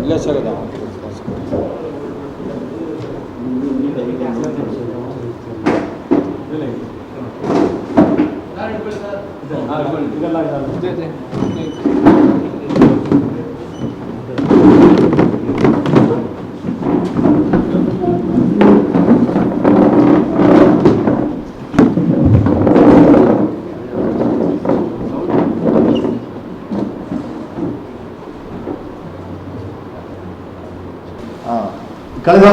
ಇಲ್ಲ ಸರ್ ಅದು ಕಳೆದ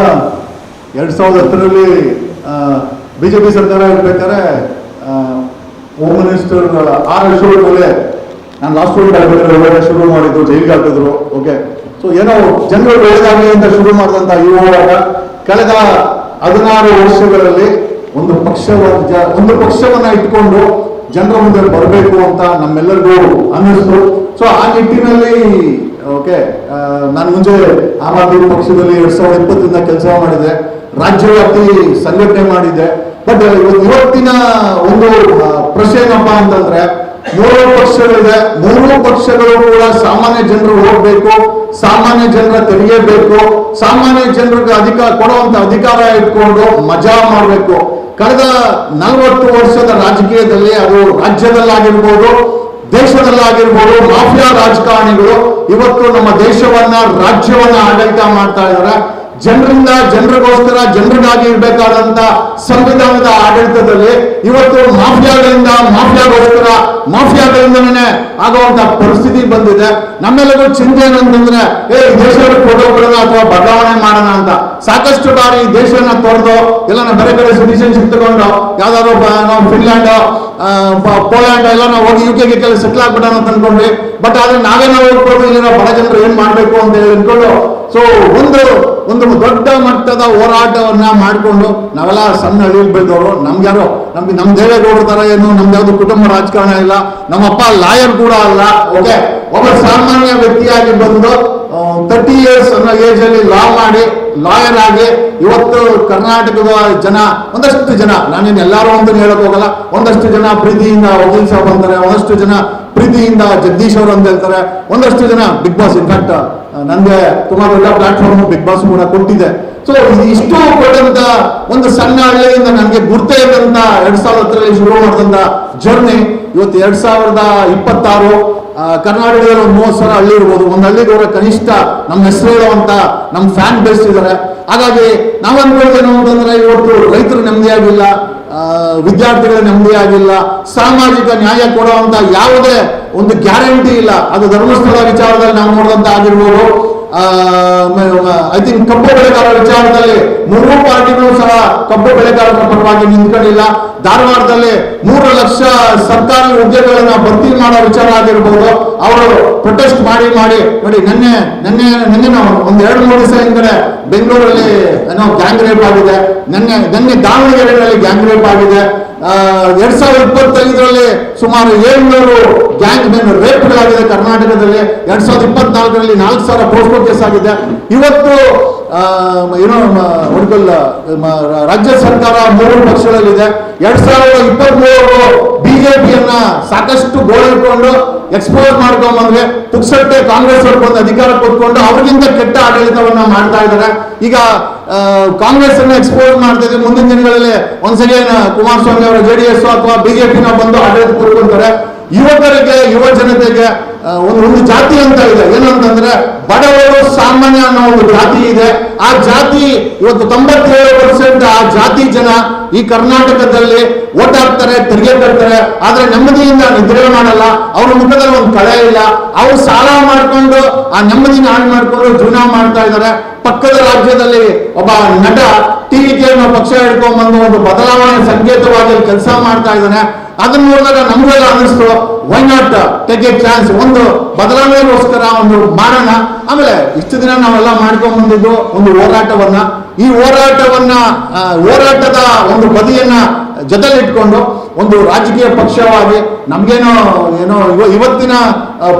2010ರಲ್ಲಿ ಬಿಜೆಪಿ ಸರ್ಕಾರ ಇರಬೇಕಾದ್ರೆ ಹೋಮ್ ಮಿನಿಸ್ಟರ್ ಆರ್ ಅಶೋಕ್ ಕೊಲೆ ನಾನು ಲಾಸ್ಟ್ ವೀಕ್ ಆಗಬೇಕಾದ್ರೆ ಶುರು ಮಾಡಿದ್ದು, ಜೈಲಿಗೆ ಹಾಕಿದ್ರು. ಓಕೆ, ಸೊ ಏನೋ ಜನಗಳು ಒಳ್ಳೆದಾಗಲಿ ಅಂತ ಶುರು ಮಾಡಿದಂಥ ಈ ಹೋರಾಟ ಕಳೆದ 16 ವರ್ಷಗಳಲ್ಲಿ ಒಂದು ಪಕ್ಷವನ್ನ ಇಟ್ಕೊಂಡು ಜನರ ಮುಂದೆ ಬರಬೇಕು ಅಂತ ನಮ್ಮೆಲ್ಲರಿಗೂ ಅನ್ನಿಸ್ತು. ಸೊ ಆ ನಿಟ್ಟಿನಲ್ಲಿ ಓಕೆ, ನಾನು ಮುಂಚೆ ಆಮ್ ಆದ್ಮಿ ಪಕ್ಷದಲ್ಲಿ 2020 ಕೆಲಸ ಮಾಡಿದೆ, ರಾಜ್ಯವ್ಯಾಪಿ ಸಂಘಟನೆ ಮಾಡಿದ್ದೆ. ಬಟ್ ಇವತ್ತಿನ ಒಂದು ಪ್ರಶ್ನೆ ಏನಪ್ಪಾ ಅಂತಂದ್ರೆ, 3 ಪಕ್ಷಗಳಿದೆ, 3 ಪಕ್ಷಗಳು ಕೂಡ ಸಾಮಾನ್ಯ ಜನರು ಹೋಗ್ಬೇಕು, ಸಾಮಾನ್ಯ ಜನರ ತೆರಿಗೆ ಬೇಕು, ಸಾಮಾನ್ಯ ಜನರಿಗೆ ಕೊಡುವಂತ ಅಧಿಕಾರ ಇಟ್ಕೊಂಡು ಮಜಾ ಮಾಡಬೇಕು. ಕಳೆದ 40 ವರ್ಷದ ರಾಜಕೀಯದಲ್ಲಿ, ಅದು ರಾಜ್ಯದಲ್ಲಾಗಿರ್ಬೋದು ದೇಶದಲ್ಲಾಗಿರ್ಬೋದು, ಮಾಫಿಯಾ ರಾಜಕಾರಣಿಗಳು ಇವತ್ತು ನಮ್ಮ ದೇಶವನ್ನ ರಾಜ್ಯವನ್ನ ಆಡಳಿತ ಮಾಡ್ತಾ ಇದ್ದಾರೆ. ಜನರಿಂದ ಜನರಿಗೋಸ್ಕರ ಜನರಿಗಾಗಿ ಇರಬೇಕಾದಂತ ಸಂವಿಧಾನದ ಆಡಳಿತದಲ್ಲಿ ಇವತ್ತು ಮಾಫಿಯಾಗಳಿಂದನೇ ಆಗುವಂತ ಪರಿಸ್ಥಿತಿ ಬಂದಿದೆ. ನಮ್ಮೆಲ್ಲರಿಗೂ ಚಿಂತೆ ಏನಂತಂದ್ರೆ, ದೇಶದ ಫೋಟೋಗಳನ್ನ ಅಥವಾ ಬದಲಾವಣೆ ಮಾಡೋಣ ಅಂತ ಸಾಕಷ್ಟು ಬಾರಿ ದೇಶನ ತೊರೆದು ಎಲ್ಲ ಬೇರೆ ಕಡೆ ಸಿಟಿಸನ್ಶಿಪ್ ತಗೊಂಡು ಯಾವ್ದಾದ್ರು ಫಿನ್ಲ್ಯಾಂಡ್ ಪೋಲ್ಯಾಂಡ್ ಎಲ್ಲ ನಾವು ಹೋಗಿ UK ಕೆಲಸ ಸೆಟ್ಲ್ ಆಗ್ಬಿಡೋಣ ಅಂತ ಅನ್ಕೊಂಡ್ವಿ. ಬಟ್ ಆದ್ರೆ ನಾವೇನೋ ಹೋಗ್ಬೋದು, ಇಲ್ಲಿರೋ ಬಡ ಜನರು ಏನ್ ಮಾಡ್ಬೇಕು ಅಂತ ಹೇಳಿ ಅನ್ಕೊಂಡು ಸೊ ಒಂದು ದೊಡ್ಡ ಮಟ್ಟದ ಹೋರಾಟವನ್ನ ಮಾಡಿಕೊಂಡು ನಾವೆಲ್ಲ ಸಣ್ಣ ಹಳ್ಳಿಯಲ್ಲಿ ಬೆಳೆದವರು. ನಮ್ ದೇವೇಗೌಡರ ತರ ಏನು ನಮ್ದು ಯಾವ್ದು ಕುಟುಂಬ ರಾಜಕಾರಣ ಇಲ್ಲ, ನಮ್ಮಪ್ಪ ಲಾಯರ್ ಕೂಡ ಅಲ್ಲ. ಓಕೆ, ಒಬ್ಬ ಸಾಮಾನ್ಯ ವ್ಯಕ್ತಿಯಾಗಿ ಬಂದು 30 years ಅನ್ನೋ ಏಜ್ ಅಲ್ಲಿ ಲಾ ಮಾಡಿ ಲಾಯರ್ ಆಗಿ ಇವತ್ತು ಕರ್ನಾಟಕದ ಜನ, ಒಂದಷ್ಟು ಜನ, ನಾನೇನು ಎಲ್ಲರೂ ಅಂತ ಹೇಳಕ್ ಹೋಗಲ್ಲ, ಒಂದಷ್ಟು ಜನ ಪ್ರೀತಿಯಿಂದ ವಕೀಲ್ ಸಾಬ್ ಅಂತಾರೆ, ಒಂದಷ್ಟು ಜನ ಪ್ರೀತಿಯಿಂದ ಜಗದೀಶ್ ಅವರು ಅಂತ ಹೇಳ್ತಾರೆ, ಒಂದಷ್ಟು ಜನ ಬಿಗ್ ಬಾಸ್. ಇನ್ಫ್ಯಾಕ್ಟ್ ನನಗೆ ತುಂಬಾ ದೊಡ್ಡ ಪ್ಲಾಟ್ಫಾರ್ಮ್ ಬಿಗ್ ಬಾಸ್ ಕೂಡ ಕೊಟ್ಟಿದೆ. ಸೊ ಇಷ್ಟು ಕೊಟ್ಟಂತ ಒಂದು ಸಣ್ಣ ಹಳ್ಳಿಯಿಂದ ನನಗೆ ಗುರ್ತೇ ಇದ್ದಂತ 2010ರಲ್ಲಿ ಶುರು ಮಾಡಿದಂತ ಜರ್ನಿ ಇವತ್ತು 2026 ಕರ್ನಾಟಕದಲ್ಲಿ ಒಂದು 30,000 ಹಳ್ಳಿ ಇರ್ಬೋದು. ಒಂದು ಹಳ್ಳಿಗೆ ಕನಿಷ್ಠ ನಮ್ಮ ಹೆಸರು ಹೇಳುವಂತ ನಮ್ಮ ಫ್ಯಾನ್ ಬೇಸ್ ಇದ್ದಾರೆ. ಹಾಗಾಗಿ ನಾವು ಅನ್ಕೊಳ್ತೇನೆ ಅಂತಂದ್ರೆ, ಇವತ್ತು ರೈತರು ನೆಮ್ಮದಿಯಾಗಿಲ್ಲ, ವಿದ್ಯಾರ್ಥಿಗಳ ನೆಮ್ಮದಿಯಾಗಿಲ್ಲ, ಸಾಮಾಜಿಕ ನ್ಯಾಯ ಕೊಡುವಂತ ಯಾವುದೇ ಒಂದು ಗ್ಯಾರಂಟಿ ಇಲ್ಲ. ಅದು ಧರ್ಮಸ್ಥಳ ವಿಚಾರದಲ್ಲಿ ನಾವು ನೋಡಿದಂತ ಆಗಿರ್ಬೋದು. ಐ ಥಿಂಕ್ ಕಬ್ಬು ಬೆಳೆಗಾರರ ವಿಚಾರದಲ್ಲಿ 3 ಪಾರ್ಟಿಗಳು ಸಹ ಕಬ್ಬು ಬೆಳೆಗಾರರ ಪರವಾಗಿ ನಿಂತ್ಕೊಂಡಿಲ್ಲ. ಧಾರವಾಡದಲ್ಲಿ 3 ಲಕ್ಷ ಸರ್ಕಾರಿ ಹುದ್ದೆಗಳನ್ನ ಭರ್ತಿ ಮಾಡೋ ವಿಚಾರ ಆಗಿರ್ಬೋದು, ಅವರು ಪ್ರೊಟೆಸ್ಟ್ ಮಾಡಿ ನೋಡಿ. ನಿನ್ನೆ ನಾವು ಒಂದು 2-3 ದಿವಸ ಹಿಂದೆ ಬೆಂಗಳೂರಲ್ಲಿ ಏನೋ ಗ್ಯಾಂಗ್ ರೇಪ್ ಆಗಿದೆ, ನಿನ್ನೆ ದಾವಣಗೆರೆಯಲ್ಲಿ ಗ್ಯಾಂಗ್ ರೇಪ್ ಆಗಿದೆ. 2025ರಲ್ಲಿ ಸುಮಾರು 700 ಗ್ಯಾಂಗ್ ರೇಪ್ಗಳಾಗಿದೆ ಕರ್ನಾಟಕದಲ್ಲಿ. 2024ರಲ್ಲಿ 4,000 ಪೋಸ್ಕೋ ಕೇಸ್ ಆಗಿದೆ. ಇವತ್ತು ರಾಜ್ಯ ಸರ್ಕಾರ 3 ಪಕ್ಷಗಳಲ್ಲಿದೆ. 2023 ಬಿಜೆಪಿಯನ್ನ ಸಾಕಷ್ಟು ಗೋಳಿಟ್ಕೊಂಡು ಎಕ್ಸ್ಪೋಸ್ ಮಾಡ್ಕೊಂಡ್ಬಂದ್ರೆ ಪುಕ್ಸಟ್ಟೆ ಕಾಂಗ್ರೆಸ್ ಅವ್ರು ಬಂದು ಅಧಿಕಾರ ಕೊಟ್ಕೊಂಡು ಅವ್ರಿಗಿಂತ ಕೆಟ್ಟ ಆಡಳಿತವನ್ನ ಮಾಡ್ತಾ ಇದ್ದಾರೆ. ಈಗ ಕಾಂಗ್ರೆಸ್ ಅನ್ನ ಎಕ್ಸ್ಪೋಸ್ ಮಾಡ್ತಾ ಇದ್ರೆ ಮುಂದಿನ ದಿನಗಳಲ್ಲಿ ಒಂದ್ಸಲ ಕುಮಾರಸ್ವಾಮಿ ಅವರ JDS ಅಥವಾ ಬಿಜೆಪಿನ ಬಂದು ಆಡಳಿತ ಕೊಡ್ಕೊಂತಾರೆ. ಯುವಕರಿಗೆ, ಯುವ ಜನತೆಗೆ ಒಂದು ಜಾತಿ ಅಂತ ಇದೆ, ಏನಂತಂದ್ರೆ ಬಡವರು ಸಾಮಾನ್ಯ ಅನ್ನೋ ಒಂದು ಜಾತಿ ಇದೆ. ಆ ಜಾತಿ ಇವತ್ತು 97% ಆ ಜಾತಿ ಜನ ಈ ಕರ್ನಾಟಕದಲ್ಲಿ ಓಟ್ ಹಾಕ್ತಾರೆ, ತೆರಿಗೆ ಕಟ್ತಾರೆ, ಆದ್ರೆ ನೆಮ್ಮದಿಯಿಂದ ನಿದ್ರೆ ಮಾಡಲ್ಲ. ಅವ್ರ ಮುಖದಲ್ಲಿ ಒಂದು ಕಳೆ ಇಲ್ಲ. ಅವ್ರು ಸಾಲ ಮಾಡ್ಕೊಂಡು ಆ ನೆಮ್ಮದಿನ ಹಾಳು ಮಾಡ್ಕೊಂಡು ಜೀವನ ಮಾಡ್ತಾ ಇದ್ದಾರೆ. ಪಕ್ಕದ ರಾಜ್ಯದಲ್ಲಿ ಒಬ್ಬ ನಟ TVK ಅನ್ನೋ ಪಕ್ಷ ಹಿಡ್ಕೊಂಡ್ಬಂದು ಒಂದು ಬದಲಾವಣೆ ಸಂಕೇತವಾಗಿ ಕೆಲಸ ಮಾಡ್ತಾ ಇದ್ದಾನೆ. ಅದನ್ನ ನೋಡಿದಾಗ ನಮಗೆಲ್ಲ ಅನಿಸ್ತು, why not take A chance, ಒಂದು ಬದಲಾವಣೆಗೋಸ್ಕರ ಒಂದು ಮಾಡೋಣ. ಆಮೇಲೆ ಇಷ್ಟು ದಿನ ನಾವೆಲ್ಲ ಮಾಡ್ಕೊಂಡ್ ಬಂದಿದ್ದು ಒಂದು ಹೋರಾಟವನ್ನ, ಈ ಹೋರಾಟದ ಒಂದು ಬದಿಯನ್ನ ಜೊತೆಲಿಟ್ಕೊಂಡು ಒಂದು ರಾಜಕೀಯ ಪಕ್ಷವಾಗಿ ನಮ್ಗೇನೋ ಇವತ್ತಿನ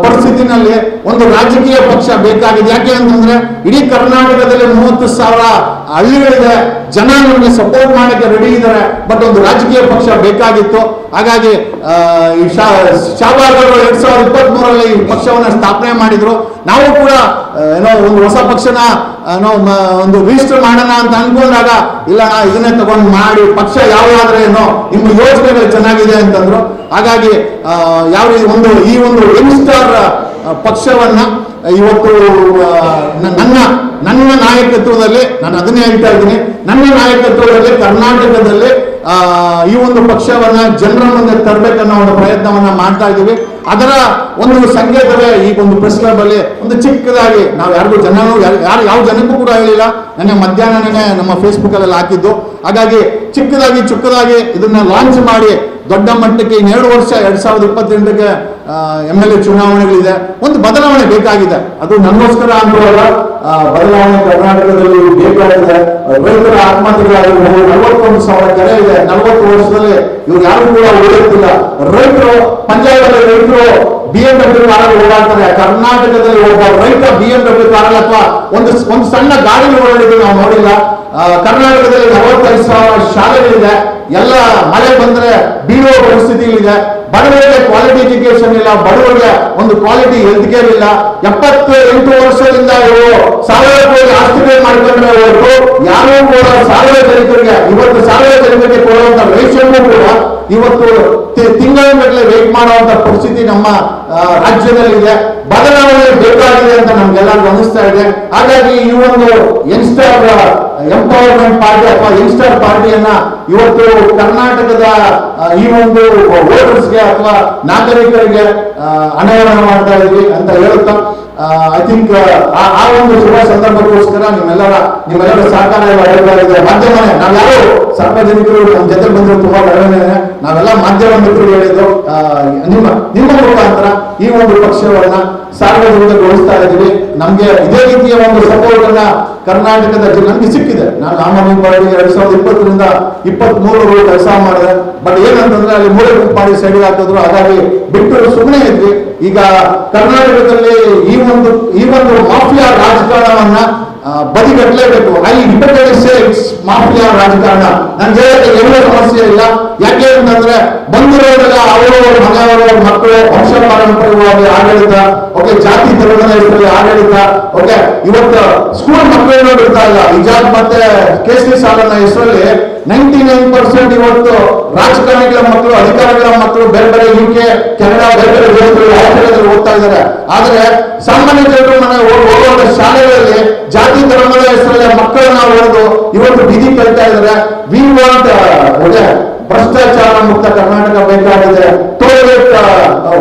ಪರಿಸ್ಥಿತಿನಲ್ಲಿ ಒಂದು ರಾಜಕೀಯ ಪಕ್ಷ ಬೇಕಾಗಿದೆ. ಯಾಕೆ ಅಂತಂದ್ರೆ ಇಡೀ ಕರ್ನಾಟಕದಲ್ಲಿ 30,000 ಹಳ್ಳಿಗಳಿದೆ, ಜನ ನಮಗೆ ಸಪೋರ್ಟ್ ಮಾಡಕ್ಕೆ ರೆಡಿ ಇದ್ದಾರೆ. ಬಟ್ ಒಂದು ರಾಜಕೀಯ ಪಕ್ಷ ಬೇಕಾಗಿತ್ತು. ಹಾಗಾಗಿ ಶಾಬಾಜ್ ಅವರು 2023 ಈ ಪಕ್ಷವನ್ನ ಸ್ಥಾಪನೆ ಮಾಡಿದ್ರು. ನಾವು ಕೂಡ ಒಂದು ಹೊಸ ಪಕ್ಷನ ಒಂದು ರಿಜಿಸ್ಟರ್ ಮಾಡೋಣ ಅಂತ ಅನ್ಕೊಂಡಾಗ ಇಲ್ಲ ಇದನ್ನೇ ತಗೊಂಡು ಮಾಡಿ ಪಕ್ಷ ಯಾವ್ದಾದ್ರೆ ನಿಮ್ಮ ಯೋಚನೆಗಳು ಚೆನ್ನಾಗಿದೆ ಅಂತಂದ್ರು. ಹಾಗಾಗಿ ಈ ಒಂದು ಯಂಗ್ಸ್ಟರ್ ಪಕ್ಷವನ್ನ ಇವತ್ತು ನನ್ನ ನಾಯಕತ್ವದಲ್ಲಿ, ನಾನು ಅದನ್ನೇ ಹೇಳ್ತಾ ಇದ್ದೀನಿ, ನನ್ನ ನಾಯಕತ್ವದಲ್ಲಿ ಕರ್ನಾಟಕದಲ್ಲಿ ಈ ಒಂದು ಪಕ್ಷವನ್ನ ಜನರ ಮುಂದೆ ತರಬೇಕನ್ನೋ ಒಂದು ಪ್ರಯತ್ನವನ್ನ ಮಾಡ್ತಾ ಇದ್ದೀವಿ. ಅದರ ಒಂದು ಸಂಕೇತವೇ ಈ ಒಂದು ಪ್ರೆಸ್ ಕ್ಲಬ್ ಅಲ್ಲಿ ಒಂದು ಚಿಕ್ಕದಾಗಿ ನಾವು ಯಾವ ಜನಕ್ಕೂ ಕೂಡ ಹೇಳಿಲ್ಲ. ನನಗೆ ಮಧ್ಯಾಹ್ನನೇ ನಮ್ಮ ಫೇಸ್ಬುಕ್ ಅಲ್ಲಿ ಹಾಕಿದ್ದು. ಹಾಗಾಗಿ ಚಿಕ್ಕದಾಗಿ ಇದನ್ನ ಲಾಂಚ್ ಮಾಡಿ ದೊಡ್ಡ ಮಟ್ಟಕ್ಕೆ 2 ವರ್ಷ 2028ಕ್ಕೆ MLA ಚುನಾವಣೆಗಳಿದೆ. ಒಂದು ಬದಲಾವಣೆ ಬೇಕಾಗಿದೆ. ಅದು ನನಗೋಸ್ಕರ ಅನ್ಕೊಳ್ಳಲ್ಲ, ಬದಲಾವಣೆ ಕರ್ನಾಟಕದಲ್ಲಿ ಬೇಕಾಗಿದೆ. ರೈತರ ಆತ್ಮಹತ್ಯೆಗಳಾಗಿರ್ಬೋದು, 41,000 ಕೆರೆ ಇದೆ. 40 ವರ್ಷದಲ್ಲಿ ಇವ್ರು ಯಾರು ಕೂಡ ಓಡುತ್ತಿಲ್ಲ. ರೈತರು ಪಂಜಾಬಲ್ಲಿ ರೈತರು BMW ಕಾರಲ್ಲಿ ಓಡಾಡ್ತಾರೆ. ಕರ್ನಾಟಕದಲ್ಲಿ ಒಬ್ಬ ರೈತ BMW ಕಾರಲ್ಲಿ ಅಥವಾ ಒಂದು ಸಣ್ಣ ಗಾಡಿ ಓಡಾಡಿದ್ದು ನಾವು ನೋಡಿಲ್ಲ. ಕರ್ನಾಟಕದಲ್ಲಿ 45,000 ಶಾಲೆಗಳಿದೆ. ಎಲ್ಲ ಮಳೆ ಬಂದ್ರೆ ಬೀಳುವ ಪರಿಸ್ಥಿತಿ ಇದೆ. ಬಡವರಿಗೆ ಕ್ವಾಲಿಟಿ ಎಜುಕೇಶನ್ ಇಲ್ಲ, ಬಡವರಿಗೆ ಒಂದು ಕ್ವಾಲಿಟಿ ಹೆಲ್ತ್ ಕೇರ್ ಇಲ್ಲ. 78 ವರ್ಷದಿಂದ ಇವರು ಸಾರ್ವಜನಿಕರಿಗೆ ಆಸ್ತಿಗಳು ಮಾಡ್ಕೊಂಡ್ರೆ ಹೊರತು ಯಾರೂ ಕೂಡ ಸಾರ್ವಜನಿಕರಿಗೆ ಇವತ್ತು ಸಾರ್ವಜನಿಕರಿಗೆ ಕೊಡುವಂತ ರೇಷನ್ ಕೂಡ ಇವತ್ತು ತಿಂಗಳ ಮೇಲೆ ವೇಟ್ ಮಾಡುವಂತ ಪರಿಸ್ಥಿತಿ ನಮ್ಮ ರಾಜ್ಯದಲ್ಲಿದೆ. ಬದಲಾವಣೆ ಬೇಕಾಗಿದೆ ಅಂತ ನಮ್ಗೆಲ್ಲರಿಗೂ ಅನಿಸ್ತಾ ಇದೆ. ಹಾಗಾಗಿ ಈ ಒಂದು ಯಂಗ್ಸ್ಟರ್ ಎಂಪವರ್ಮೆಂಟ್ ಪಾರ್ಟಿ ಅಥವಾ ಯಂಗ್ಸ್ಟರ್ ಪಾರ್ಟಿಯನ್ನ ಇವತ್ತು ಕರ್ನಾಟಕದ ಈ ಒಂದು ವೋಟರ್ಸ್ಗೆ ಅಥವಾ ನಾಗರಿಕರಿಗೆ ಅನಾವರಣ ಮಾಡ್ತಾ ಇದ್ವಿ ಅಂತ ಹೇಳುತ್ತಾ ಐ ಥಿಂಕ್ ಆ ಒಂದು ಶುಭ ಸಂದರ್ಭಕ್ಕೋಸ್ಕರ ನಿಮ್ಮೆಲ್ಲರ ಸಹಕಾರ ಇದೆ. ಮಾಧ್ಯಮನೇ ನಾವ್ಯಾರು ಸಾರ್ವಜನಿಕರು ನಮ್ಮ ಜೊತೆ ಬಂದ್ರು ತುಂಬಾ ಕಡಿಮೆ. ನಾವೆಲ್ಲ ಮಾಧ್ಯಮ ಮಿತ್ರರು ಹೇಳಿದ್ರು ನಿಮ್ಮ ಮುಖಾಂತರ ಈ ಒಂದು ಪಕ್ಷವನ್ನ ಸಾರ್ವಜನಿಕಗೊಳಿಸ್ತಾ ಇದ್ದೀವಿ. ನಮ್ಗೆ ಇದೇ ರೀತಿಯ ಒಂದು ಸಪೋರ್ಟ್ ಅನ್ನ ಕರ್ನಾಟಕದ ನಮ್ಗೆ ಸಿಕ್ಕಿದೆ. ನಾನು ಆಮ್ ಆದ್ಮಿ ಪಾರ್ಟಿಗೆ 2020ರಿಂದ 23 ಕೆಲಸ ಮಾಡಿದೆ. ಬಟ್ ಏನಂತಂದ್ರೆ ಅಲ್ಲಿ ಮೂಲೆ ಗುಂಪು ಮಾಡಿ ಸೈಡ್ ಹಾಕಿದ್ರು. ಹಾಗಾಗಿ ಬಿಟ್ಟು ಸುಮ್ಮನೆ ಇದ್ವಿ. ಈಗ ಕರ್ನಾಟಕದಲ್ಲಿ ಈ ಒಂದು ಮಾಫಿಯಾ ರಾಜಕಾರಣವನ್ನ ಬದಿಗಟ್ಟಲೇಬೇಕು. I repeatedly say it's mafia ರಾಜಕಾರಣ. ನನ್ಗೆ ಎಲ್ಲ ಸಮಸ್ಯೆ ಇಲ್ಲ. ಯಾಕೆ ಅಂತಂದ್ರೆ ಬಂದಿರೋರೆಲ್ಲ ಅವರವರ ಮನೆಯವರ ಮಕ್ಕಳು ವಂಶ ಪಾರಂಪರ್ಯವಾಗಿ ಆಡಳಿತ, ಓಕೆ, ಜಾತಿ ಧರ್ಮದ ಹೆಸರಲ್ಲಿ ಆಡಳಿತ, ಓಕೆ, ಇವತ್ತು ಸ್ಕೂಲ್ ಮಕ್ಕಳೇನೋ ಬಿಡ್ತಾ ಇಲ್ಲ. ಹಿಜಾಬ್ ಮತ್ತೆ ಕೇಸರಿ ಸಾಲನ ಹೆಸರಲ್ಲಿ 99% ಇವತ್ತು ರಾಜಕಾರಣಿಗಳ ಮಕ್ಕಳು, ಅಧಿಕಾರಿಗಳ ಮಕ್ಕಳು ಬೇರೆ ಬೇರೆ UK, ಕೆನಡಾ, ಬೇರೆ ಬೇರೆ ದೇಶಗಳಲ್ಲಿ ಆಸ್ಟ್ರೇಲಿಯಾದಲ್ಲಿ ಓದ್ತಾ ಇದ್ದಾರೆ. ಆದ್ರೆ ಸಾಮಾನ್ಯ ಜನರು ಮನೆ ಹೋಗುವಂತ ಶಾಲೆಗಳಲ್ಲಿ ಜಾತಿ ಧರ್ಮದ ಹೆಸರಲ್ಲಿ ಮಕ್ಕಳನ್ನ ಹೊಡೆದು ಇವತ್ತು ಬೀದಿ ಕಲಿತಾ ಇದ್ದಾರೆ. ವಿ ವಾಂಟ್ ಭ್ರಷ್ಟಾಚಾರ ಮುಕ್ತ ಕರ್ನಾಟಕ ಬೇಕಾಗಿದೆ. ಟೋಲ್ಗೇಟ್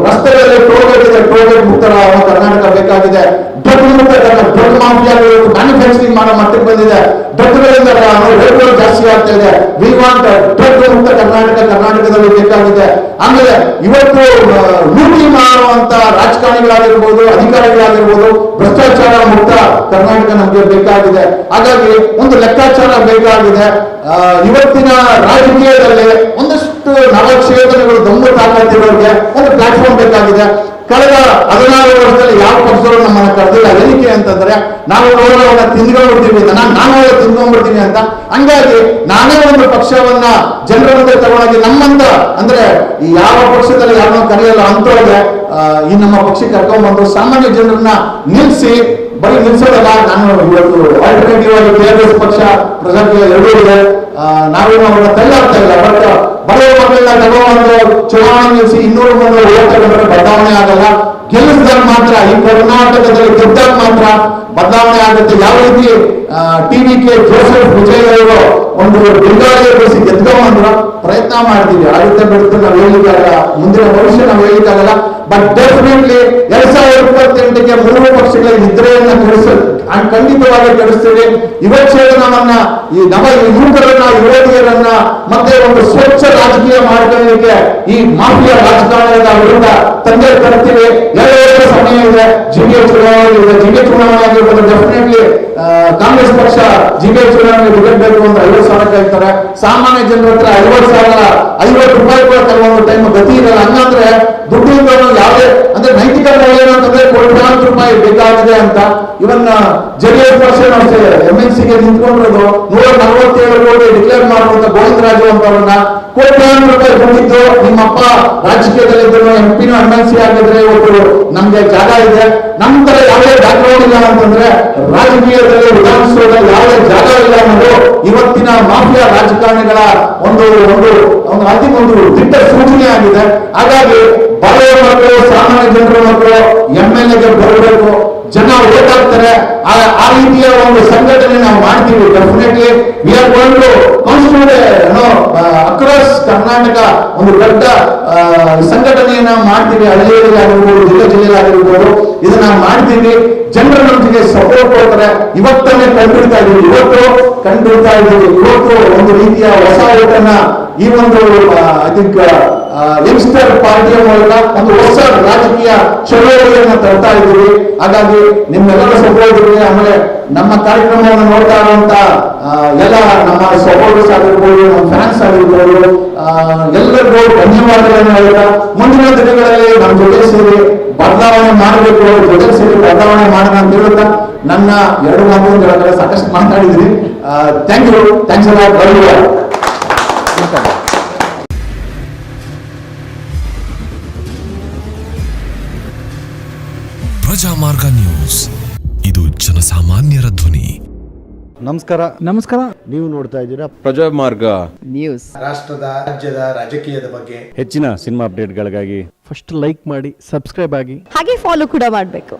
ರಸ್ತೆಗಳಲ್ಲಿ ಟೋಲ್ಗೇಟ್ ಇದೆ, ಟೋಲ್ಗೇಟ್ ಮುಕ್ತ ಕರ್ನಾಟಕ ಬೇಕಾಗಿದೆ. ಡ್ರಗ್ ಮುಕ್ತ ಡ್ರಗ್ ಮಾಫಿಯಾಗಳು ಮ್ಯಾನುಫ್ಯಾಕ್ಚರಿಂಗ್ ಮಾಡೋ ಮಟ್ಟಕ್ಕೆ ಬಂದಿದೆ. ಡ್ರಗ್ಗಳಿಂದ ರೇಟ್ಗಳು ಜಾಸ್ತಿ ಆಗ್ತಾ ಇದೆ. ವಿ ವಾಂಟ್ ಡ್ರಗ್ ಮುಕ್ತ ಕರ್ನಾಟಕದಲ್ಲಿ ಬೇಕಾಗಿದೆ. ಆಮೇಲೆ ಇವತ್ತು ಲೂಟಿ ಮಾಡುವಂತ ರಾಜಕಾರಣಿಗಳಾಗಿರ್ಬೋದು, ಅಧಿಕಾರಿಗಳಾಗಿರ್ಬೋದು, ಭ್ರಷ್ಟಾಚಾರ ಮುಕ್ತ ಕರ್ನಾಟಕ ನಮಗೆ ಬೇಕಾಗಿದೆ. ಹಾಗಾಗಿ ಒಂದು ಲೆಕ್ಕಾಚಾರ ಬೇಕಾಗಿದೆ. ಇವತ್ತಿನ ರಾಜಕೀಯದಲ್ಲಿ ಒಂದಷ್ಟು ನವಚೇತನಗಳು ದಮ್ಮು ತಾಕತ್ತಿರೋರಿಗೆ ಒಂದು ಪ್ಲಾಟ್ಫಾರ್ಮ್ ಬೇಕಾಗಿದೆ. ಕಳೆದ 16 ವರ್ಷದಲ್ಲಿ ಯಾವ ಪಕ್ಷದವರು ನಮ್ಮನ್ನ ಕರೆದಿಲ್ಲ. ಏನಕ್ಕೆ ಅಂತಂದ್ರೆ ನಾವು ಅವರನ್ನ ತಿಂದ್ಕೊಂಡ್ಬಿಡ್ತೀವಿ, ನಾನು ತಿಂದ್ಕೊಂಡ್ಬಿಡ್ತೀನಿ ಅಂತ. ಹಂಗಾಗಿ ನಾನೇ ಒಂದು ಪಕ್ಷವನ್ನ ಜನರ ಮುಂದೆ ತಗೊಂಡೋಗಿ ನಮ್ಮಂತ ಅಂದ್ರೆ ಯಾವ ಪಕ್ಷದಲ್ಲಿ ಯಾರನ್ನೋ ಕರೆಯಲ್ಲ ಅಂತವ್ರಿಗೆ ಈ ನಮ್ಮ ಪಕ್ಷಕ್ಕೆ ಕರ್ಕೊಂಡ್ಬಂದು ಸಾಮಾನ್ಯ ಜನರನ್ನ ನಿಲ್ಲಿಸಿ, ಬರೀ ನಿಲ್ಸೋದಲ್ಲ, ನಾನು ಇವತ್ತು ಆಲ್ಟರ್ನೇಟಿವ್ ಆಗಿ KRS ಪಕ್ಷ ಪ್ರೆಸೆಂಟ್ 2 ಇದೆ. ನಾವೇನು ಅವ್ರನ್ನ ತಳ್ಳಾಗ್ತಾ ಇಲ್ಲ. ಬಟ್ ಬಡವ ಮಕ್ಕಳನ್ನ ತಗೊಂಡು ಚುನಾವಣೆ ನಿಲ್ಲಿಸಿ 200 ಮಂದಿ ಓಟ್ ತಗೊಂಡ್ರೆ ಬದಲಾವಣೆ ಆಗಲ್ಲ. ಗೆಲ್ಲಿಸಿದಾಗ ಮಾತ್ರ, ಈ ಕರ್ನಾಟಕದಲ್ಲಿ ಗೆದ್ದಾಗ ಮಾತ್ರ ಬದಲಾವಣೆ ಆಗುತ್ತೆ. ಯಾವ ರೀತಿ TVK ಜೋಸೆಫ್ ವಿಜಯ್ ಅವರು ಒಂದು ಬೆಂಗಾಳಿಯ ಬೆಳೆಸಿ ಗೆದ್ಕೊಂಡ್ರ ಪ್ರಯತ್ನ ಮಾಡ್ತೀವಿ. ಆಡಳಿತ ಬಿಡುತ್ತೆ ನಾವು ಹೇಳಿಕ್ಕಾಗಲ್ಲ, ಮುಂದಿನ ಭವಿಷ್ಯ ನಾವು ಹೇಳಿಕ್ಕಾಗಲ್ಲ. ಬಟ್ ಡೆಫಿನೆಟ್ಲಿ 2028ಕ್ಕೆ 3 ಪಕ್ಷಗಳ ನಿದ್ರೆಯನ್ನ ಖಂಡಿತವಾಗಿ ಕೆಡಿಸ್ತೀವಿ. ಯುವಚೇತನವನ್ನ, ಈ ಯುವಕರನ್ನ, ಯುವತಿಯರನ್ನ ಮತ್ತೆ ಒಂದು ಸ್ವಚ್ಛ ರಾಜಕೀಯ ಮಾಡ್ಕೊಳ್ಳಲಿಕ್ಕೆ ಈ ಮಾಫಿಯಾ ರಾಜಕಾರಣದ ವಿರುದ್ಧ ತಂದೆ ತರ್ತೀವಿ. 2 ವರ್ಷ ಸಮಯ ಇದೆ. ಜಿಗೆ ಚುನಾವಣೆ ಆಗಿರ್ಬೋದು, ಡೆಫಿನೆಟ್ಲಿ ಕಾಂಗ್ರೆಸ್ ಪಕ್ಷ ಜಿಗೆ ಚುನಾವಣೆ ಗೆಲ್ಲಬೇಕು ಅಂತ 50,000 ಕೇಳ್ತಾರೆ. ಸಾಮಾನ್ಯ ಜನರ ಹತ್ರ 50 ರೂಪಾಯಿ ಕೂಡ ಕೆಲವೊಂದು ಟೈಮ್ ಗತಿ ಇರಲ್ಲ. ಹಂಗಂದ್ರೆ ದುಡ್ಡಿಂದ ಯಾವುದೇ ಅಂದ್ರೆ ನೈತಿಕ ಮೌಲ್ಯ ಅಂತಂದ್ರೆ ಕೋಟ್ಯಾಂತರ ರೂಪಾಯಿ ಬೇಕಾಗಿದೆ ಅಂತ. ಇವನ್ ಜೆಡಿಎಸ್ ಪಕ್ಷ ಅಷ್ಟೇ MLC ಗೆ ನಿಂತ್ಕೊಂಡಿರೋದು 147 ಕೋಟಿ ಡಿಕ್ಲೇರ್ ಮಾಡುವಂತ ಗೋವಿಂದರಾಜು ಅಂತವ್ರನ್ನ ಕೋಟ್ಯಾಂತರ ರೂಪಾಯಿ ಬಂದಿದ್ದು. ನಿಮ್ಮಪ್ಪ ರಾಜಕೀಯದಲ್ಲಿದ್ದರು, MP MLC ಆಗಿದ್ರೆ ಇವತ್ತು ನಮ್ಗೆ ಜಾಗ ಇದೆ. ನಮ್ ತರ ಯಾವುದೇ ಬ್ಯಾಕ್ಗ್ರೌಂಡ್ ಇಲ್ಲ ಅಂತಂದ್ರೆ ರಾಜಕೀಯದಲ್ಲಿ ವಿಧಾನಸೌಧದಲ್ಲಿ ಯಾವುದೇ ಜಾಗ ಇಲ್ಲ ಅನ್ನೋದು ಇವತ್ತಿನ ಮಾಫಿಯಾ ರಾಜಕಾರಣಿಗಳ ಒಂದು ದಿಟ್ಟ ಸೂಚನೆ ಆಗಿದೆ. ಹಾಗಾಗಿ ಬಡವರ ಮಕ್ಕಳು, ಸಾಮಾನ್ಯ ಜನರ ಮಕ್ಕಳು MLA ಗೆ ಬರಬೇಕು, ಜನ ಓಟ್ ಹಾಕ್ತಾರೆ. ಆ ರೀತಿಯ ಒಂದು ಸಂಘಟನೆ ನಾವು ಮಾಡ್ತೀವಿ. Definitely we are going to constitute across Karnataka ಒಂದು ದೊಡ್ಡ ಸಂಘಟನೆಯನ್ನ ಮಾಡ್ತೀವಿ. ಹಳ್ಳಿಯಲ್ಲಿ ಆಗಿರ್ಬೋದು, ಜಿಲ್ಲೆಯಲ್ಲಿ ಆಗಿರ್ಬೋದು, ಇದನ್ನ ಮಾಡ್ತೀವಿ. ಜನರ ನಮಗೆ ಸಪೋರ್ಟ್ ಕೊಡ್ತಾರೆ. ಇವತ್ತೇ ಕಂಡುಹಿಡ್ತಾ ಇದ್ದೀವಿ. ಇವತ್ತು ಒಂದು ರೀತಿಯ ಹೊಸ ಓಟನ್ನ ಈ ಒಂದು ಐ ಥಿಂಕ್ ಯಂಗ್ಸ್ಟರ್ ಪಾರ್ಟಿಯ ಮೂಲಕ ಒಂದು ಹೊಸ ರಾಜಕೀಯ ಚಳವಳಿಯನ್ನ ತರ್ತಾ ಇದ್ದೀವಿ. ಹಾಗಾಗಿ ನಿಮ್ಮೆಲ್ಲರ ಸಪೋರ್ಟ್ ಇದೆ. ಆಮೇಲೆ ನಮ್ಮ ಕಾರ್ಯಕ್ರಮವನ್ನು ನೋಡ್ತಾ ಇರುವಂತ ಎಲ್ಲ ನಮ್ಮ ಸಪೋರ್ಟರ್ಸ್ ಆಗಿರ್ಬೋದು, ನಮ್ಮ ಫ್ಯಾನ್ಸ್ ಆಗಿರ್ಬೋದು, ಎಲ್ಲರಿಗೂ ಧನ್ಯವಾದಗಳನ್ನು ಹೇಳ್ತಾ ಮುಂದಿನ ದಿನಗಳಲ್ಲಿ ನಮ್ಮ ಜೊತೆ ಸೇರಿ ಬದಲಾವಣೆ ಮಾಡಬೇಕು, ಜೊತೆ ಸೇರಿ ಬದಲಾವಣೆ ಮಾಡೋಣ ಅಂತ ಹೇಳುತ್ತಾ ನನ್ನ 2 ಮಾತುಗಳು ಸಾಕಷ್ಟು ಮಾತಾಡಿದ್ದೀನಿ. ಥ್ಯಾಂಕ್ಸ್ ಪ್ರಜಾಮಾರ್ಗ ನ್ಯೂಸ್, ಇದು ಜನಸಾಮಾನ್ಯರ ಧ್ವನಿ. ನಮಸ್ಕಾರ. ನೀವು ನೋಡ್ತಾ ಇದ್ದೀರಾ ಪ್ರಜಾಮಾರ್ಗ ನ್ಯೂಸ್. ರಾಷ್ಟ್ರದ, ರಾಜ್ಯದ ರಾಜಕೀಯದ ಬಗ್ಗೆ ಹೆಚ್ಚಿನ ಸಿನಿಮಾ ಅಪ್ಡೇಟ್ಗಳಿಗಾಗಿ ಫಸ್ಟ್ ಲೈಕ್ ಮಾಡಿ, ಸಬ್ಸ್ಕ್ರೈಬ್ ಆಗಿ, ಹಾಗೆ ಫಾಲೋ ಕೂಡ ಮಾಡಬೇಕು.